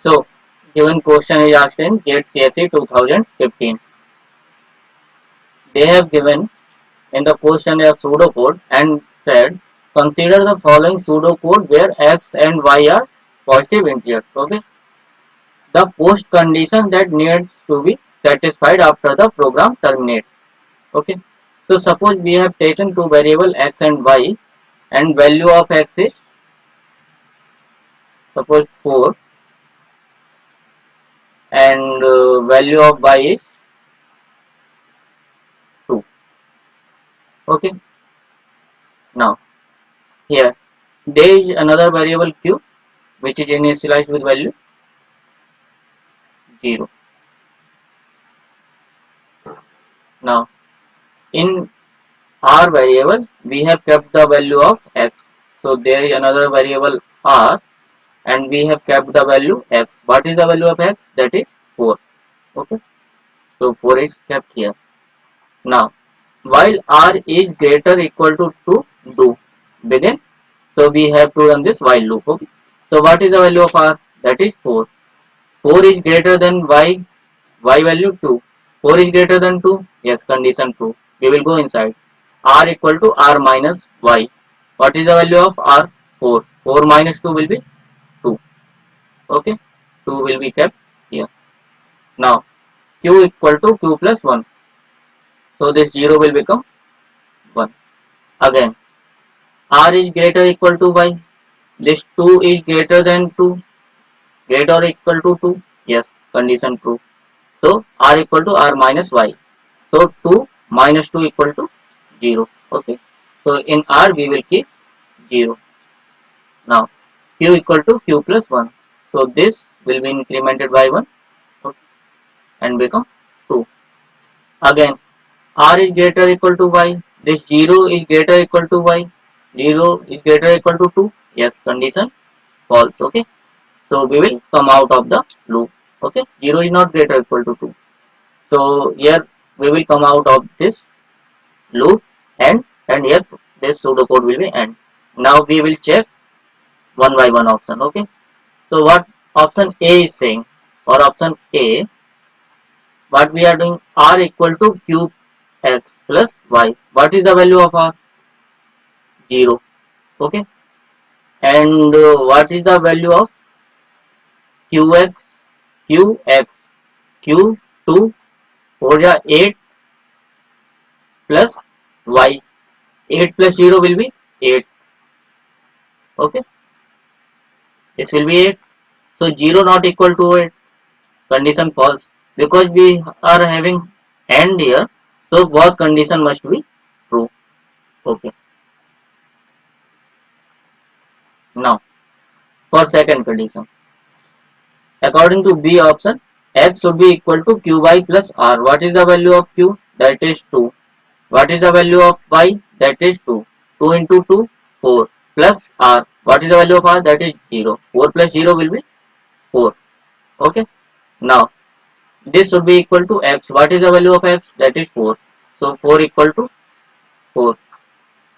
So given question is asked in GATE CSE 2015. They have given in the question a pseudocode and said consider the following pseudocode where x and y are positive integers. Okay, the post condition that needs to be satisfied after the program terminates. Okay, so suppose we have taken two variable x and y and value of x is suppose 4 and value of y is 2. Okay, now here there is another variable q which is initialized with value 0. Now in r variable we have kept the value of x, so there is another variable r and we have kept the value x. What is the value of x? That is 4. Okay, so 4 is kept here. Now while r is greater equal to 2, do begin. So we have to run this while loop. Okay, so what is the value of r? That is 4. 4 is greater than y, y value 2. 4 is greater than 2, yes, condition true. We will go inside. R equal to r minus y. What is the value of r? 4. 4 minus 2 will be 2. Okay, 2 will be kept here. Now q equal to q plus 1. So this 0 will become 1. Again r is greater equal to y. This 2 is greater than 2. Greater or equal to 2. Yes, condition true. So r equal to r minus y. So 2 minus 2 equal to 0. Okay, so in r we will keep 0. Now q equal to q plus 1. So this will be incremented by 1, okay, and become 2. Again r is greater equal to y. This 0 is greater equal to y. 0 is greater equal to 2. Yes, condition false. Okay, so we will come out of the loop. Okay, 0 is not greater equal to 2. So here we will come out of this loop and here this pseudocode will be end. Now we will check one by one option. Okay, so what option A is saying? For option A, what we are doing, r equal to q x plus y. What is the value of r? 0. Okay, and what is the value of qx? Qx q 2 4 8 plus y. 8 plus 0 will be 8. Okay, this will be 8. So 0 not equal to 8. Condition false because we are having AND here. So both condition must be true. Okay. Now for second condition, according to B option, x should be equal to qy plus r. What is the value of q? That is 2. What is the value of y? That is 2. 2 into 2, 4 plus r. What is the value of r? That is 0. 4 plus 0 will be 4. Okay. Now this should be equal to x. What is the value of x? That is 4. So 4 equal to 4.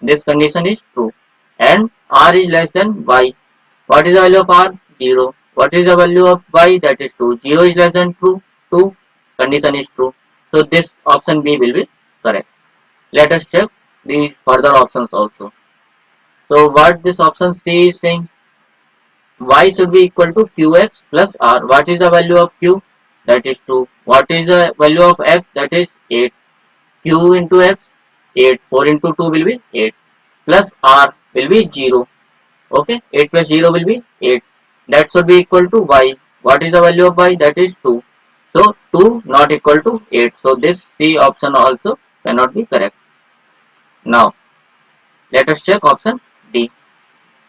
This condition is true. And r is less than y. What is the value of r? 0. What is the value of y? That is 2. 0 is less than 2. Condition is true. So this option B will be correct. Let us check the further options also. So what this option C is saying? Y should be equal to qx plus r. What is the value of q? That is 2. What is the value of x? That is 8. Q into x, 8. 4 into 2 will be 8. Plus r will be 0. Okay, 8 plus 0 will be 8. That should be equal to y. What is the value of y? That is 2. So 2 not equal to 8. So this C option also cannot be correct. Now let us check option D.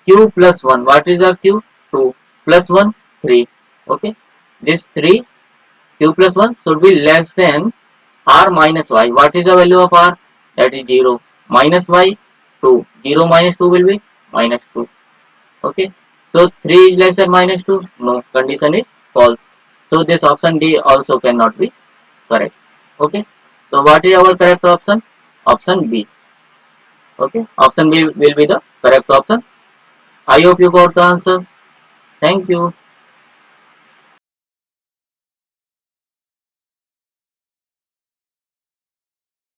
Q plus 1. What is the q? 2 plus 1, 3. Okay, this 3, q plus 1 should be less than r minus y. What is the value of r? That is 0. Minus y, 2. 0 minus 2 will be minus 2. Okay, so 3 is less than minus 2. No, condition is false. So this option D also cannot be correct. Okay, so what is our correct option? Option B. Okay, option B will be the correct option. I hope you got the answer. Thank you.